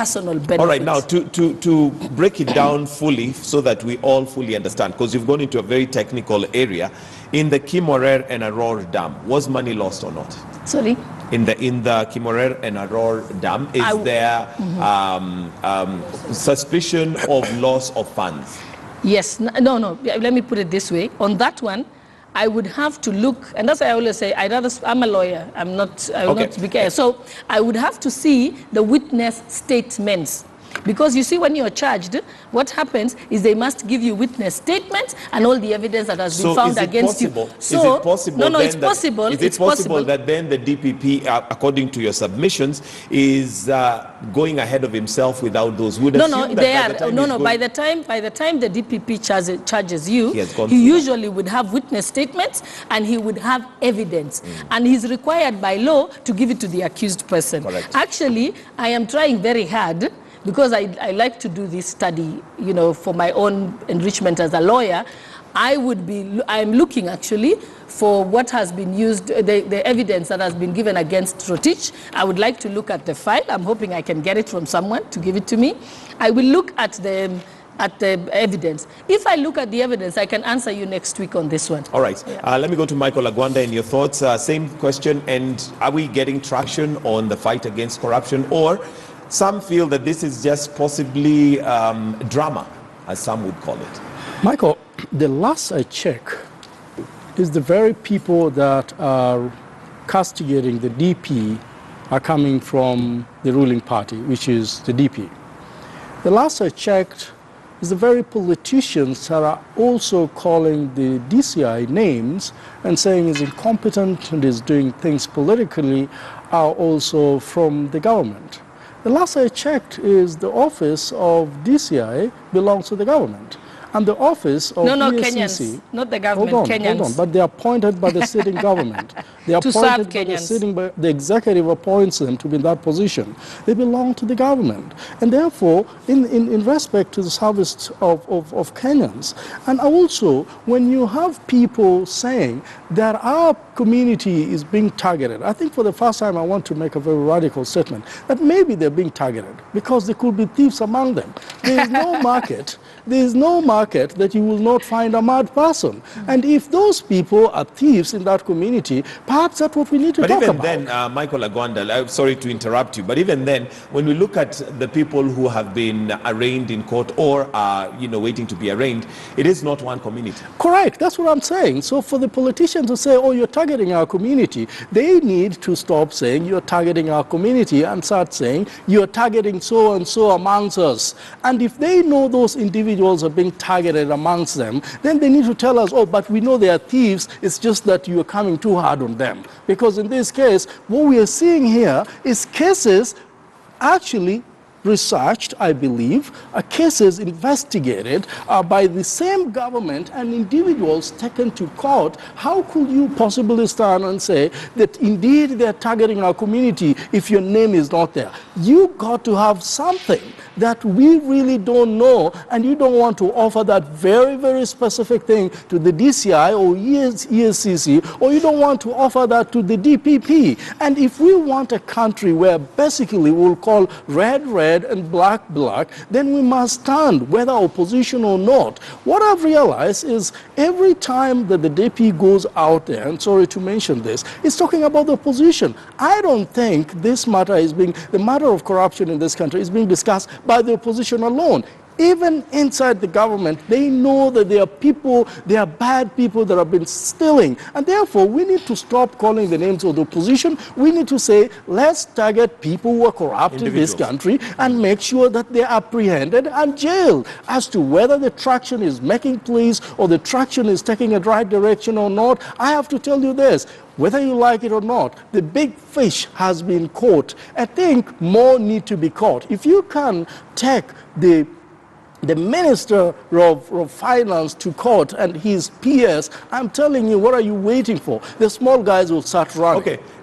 personal benefit. All right, now to break it down fully so that we all fully understand, because you've gone into a very technical area, in the Kimwarer and Arror Dam, was money lost or not? Sorry? In the Kimwarer and Arror Dam, is there suspicion of loss of funds? Yes. No. Let me put it this way. On that one, I would have to look, and that's why I always say, I'm a lawyer. I will not be careful. So I would have to see the witness statements. Because you see, when you're charged, what happens is they must give you witness statements and all the evidence that has been found against you. So is it possible? It's possible. Is it possible that then the DPP, according to your submissions, is going ahead of himself without those? By the time the DPP charges you, he usually would have witness statements and he would have evidence, and he's required by law to give it to the accused person. Correct. Actually, I am trying very hard, because I like to do this study, for my own enrichment as a lawyer. I'm looking actually for what has been used, the evidence that has been given against Rotich. I would like to look at the file. I'm hoping I can get it from someone to give it to me. I will look at the evidence. If I look at the evidence, I can answer you next week on this one. All right. Yeah. Let me go to Michael Agwanda and your thoughts. Same question. And are we getting traction on the fight against corruption, or some feel that this is just possibly drama, as some would call it? Michael, the last I check is the very people that are castigating the DP are coming from the ruling party, which is the DP. The last I checked is the very politicians that are also calling the DCI names and saying is incompetent and is doing things politically are also from the government. The last I checked is the office of DCI belongs to the government. And the office of Kenyans, not the government, Kenyans. Hold on, but they are appointed by the sitting government. They are appointed by the executive appoints them to be in that position. They belong to the government. And therefore, in respect to the service of Kenyans, and also when you have people saying that our community is being targeted, I think for the first time I want to make a very radical statement that maybe they're being targeted because there could be thieves among them. There is no market. There is no market that you will not find a mad person. And if those people are thieves in that community, perhaps that's what we need to talk about. But even then, Michael Agwanda, I'm sorry to interrupt you, but even then, when we look at the people who have been arraigned in court or are waiting to be arraigned, it is not one community. Correct. That's what I'm saying. So for the politicians to say, oh, you're targeting our community, they need to stop saying you're targeting our community and start saying you're targeting so and so amongst us. And if they know those individuals are being targeted amongst them, then they need to tell us, oh, but we know they are thieves, it's just that you are coming too hard on them. Because in this case, what we are seeing here is cases actually researched, I believe, cases investigated by the same government and individuals taken to court. How could you possibly stand and say that indeed they're targeting our community if your name is not there? You got to have something that we really don't know, and you don't want to offer that very, very specific thing to the DCI or ESCC, or you don't want to offer that to the DPP. And if we want a country where basically we'll call red, red, and black, black, then we must stand, whether opposition or not. What I've realized is every time that the DP goes out there, and sorry to mention this, it's talking about the opposition. I don't think this matter the matter of corruption in this country is being discussed by the opposition alone. Even inside the government, they know that there are people, there are bad people that have been stealing. And therefore, we need to stop calling the names of the opposition. We need to say, let's target people who are corrupt in this country and make sure that they are apprehended and jailed. As to whether the traction is making place or the traction is taking a right direction or not, I have to tell you this. Whether you like it or not, the big fish has been caught. I think more need to be caught. If you can take the Minister of Finance to court and his PS, I'm telling you, what are you waiting for? The small guys will start running. Okay.